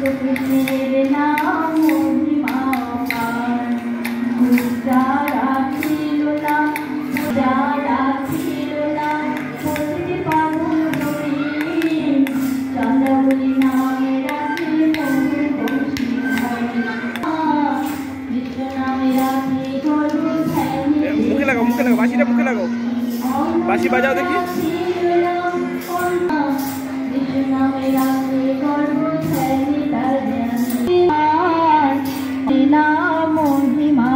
কৃষ্ণের নাম মহিমা অপার। পূজা রাখিল না পূজা রাখিল না প্রতিটি পাগল করি চন্দ্রাবলী নামে রাখি মঙ্গল বংশী কৃষ্ণ নামে রাখি গরু মুখে লাগাও বাঁশিটা মুখে লাগাও, বাঁশি বাজাও দেখি। মহিমা